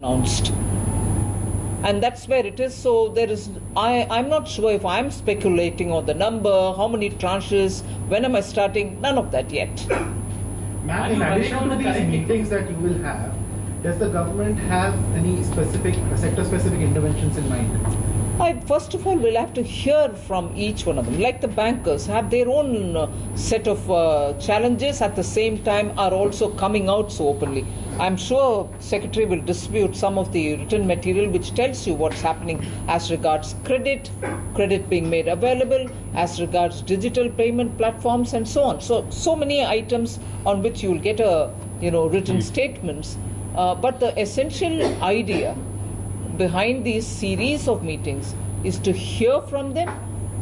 announced. And that's where it is. So there is, I'm not sure if I'm speculating on the number, how many tranches, when am I starting, none of that yet. Ma'am, in addition to these meetings that you will have, does the government have any specific, sector-specific interventions in mind? I first of all will have to hear from each one of them. Like the bankers have their own set of challenges, at the same time are also coming out so openly. I'm sure Secretary will distribute some of the written material which tells you what's happening as regards credit being made available, as regards digital payment platforms and so on. So many items on which you will get written statements. But the essential idea behind these series of meetings is to hear from them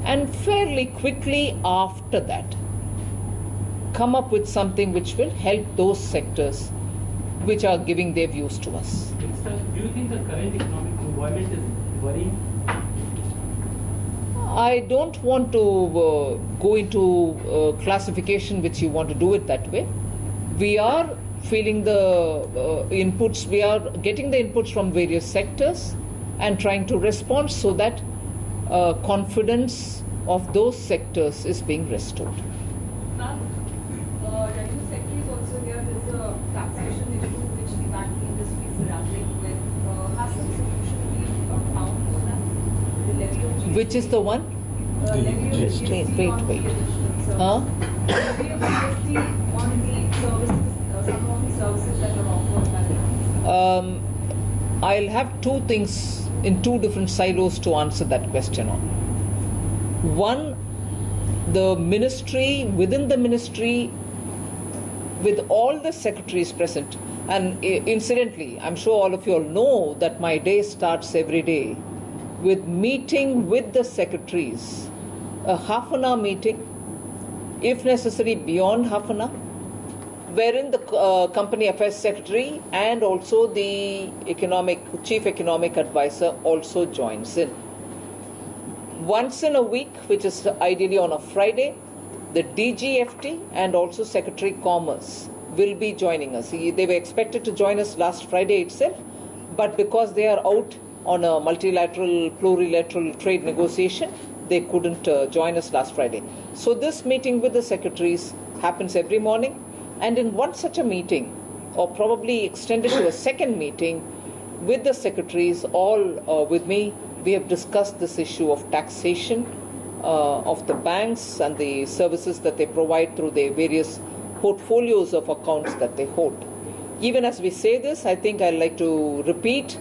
and fairly quickly after that come up with something which will help those sectors which are giving their views to us. Minister, do you think the current economic environment is worrying? I don't want to go into classification which you want to do it that way. We are feeling the inputs, we are getting the inputs from various sectors and trying to respond so that confidence of those sectors is being restored. Ma'am, Revenue Secretary is also here. There's a taxation issue which the banking industry is grappling with. Has some solution been found for that? The levy of GST. Which is the one? Levy of GST Wait. Huh? Levy of GST on the services. Some of the services that are offered by the banks? I'll have two things in two different silos to answer that question on. One, the ministry, within the ministry, with all the secretaries present, and incidentally, I'm sure all of you all know that my day starts every day with meeting with the secretaries, a half an hour meeting, if necessary beyond half an hour, wherein the company affairs secretary and also the chief economic advisor also joins in. Once in a week, which is ideally on a Friday, the DGFT and also Secretary Commerce will be joining us. They were expected to join us last Friday itself, but because they are out on a multilateral, plurilateral trade negotiation, they couldn't join us last Friday. So this meeting with the secretaries happens every morning. And in one such a meeting, or probably extended to a second meeting with the secretaries, all with me, we have discussed this issue of taxation of the banks and the services that they provide through their various portfolios of accounts that they hold. Even as we say this, I think I'd like to repeat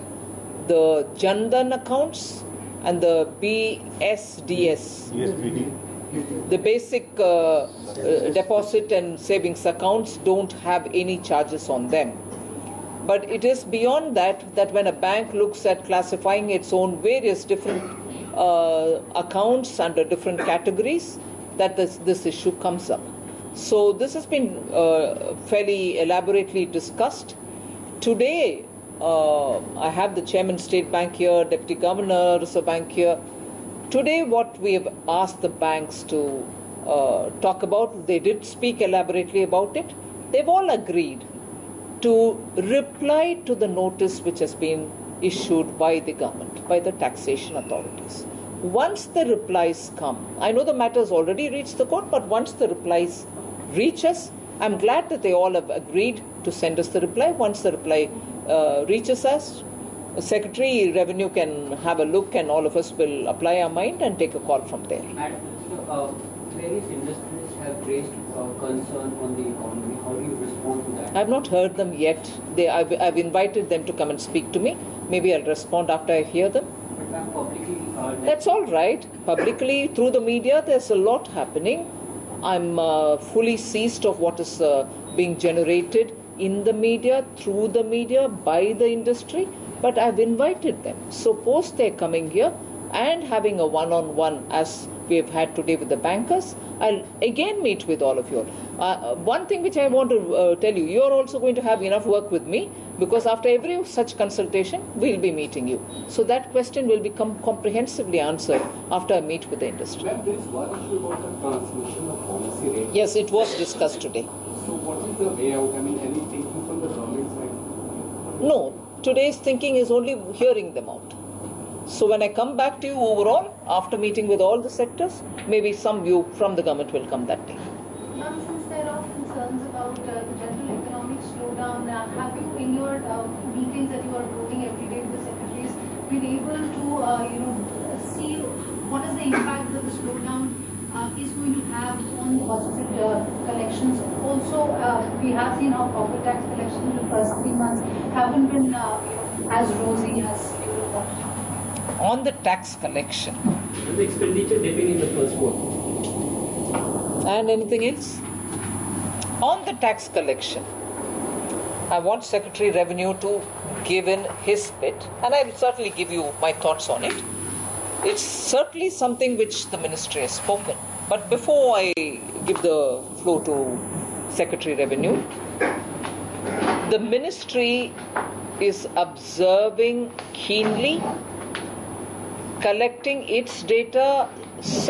the Jan Dhan accounts and the BSDS. The basic deposit and savings accounts don't have any charges on them. But it is beyond that, that when a bank looks at classifying its own various different accounts under different categories, that this issue comes up. So this has been fairly elaborately discussed. Today, I have the Chairman State Bank here, Deputy Governor, Reserve Bank here. Today, what we have asked the banks to talk about, they did speak elaborately about it. They've all agreed to reply to the notice which has been issued by the government, by the taxation authorities. Once the replies come, I know the matter has already reached the court, but once the replies reach us, I'm glad that they all have agreed to send us the reply. Once the reply reaches us, Secretary Revenue can have a look and all of us will apply our mind and take a call from there. Madam, various industries have raised concern on the economy. How do you respond to that? I've not heard them yet. I've invited them to come and speak to me. Maybe I'll respond after I hear them. But ma'am, publicly... That's all right. Publicly, through the media, there's a lot happening. I'm fully seized of what is being generated in the media, through the media, by the industry. But I've invited them. So post their coming here and having a one-on-one as we have had today with the bankers, I'll again meet with all of you. One thing which I want to tell you, you're also going to have enough work with me because after every such consultation, we'll be meeting you. So that question will become comprehensively answered after I meet with the industry. Ma'am, there is one issue about the transmission of policy rate. Yes, it was discussed today. So what is the way out? I mean, any thinking from the government side? No. today's thinking is only hearing them out. So when I come back to you overall, after meeting with all the sectors, maybe some view from the government will come that day. Ma'am, since there are concerns about the general economic slowdown, have you, in your meetings that you are holding every day with the secretaries, been able to see what is the impact that the slowdown is going to have on the budgeted collections? Also, we have seen how corporate tax collections in the first 3 months haven't been as rosy as you would want. On the tax collection. And the expenditure dipping in the first quarter. And anything else? On the tax collection, I want Secretary Revenue to give in his bit, and I will certainly give you my thoughts on it. It's certainly something which the ministry has spoken. But before I give the floor to Secretary Revenue, the ministry is observing keenly, collecting its data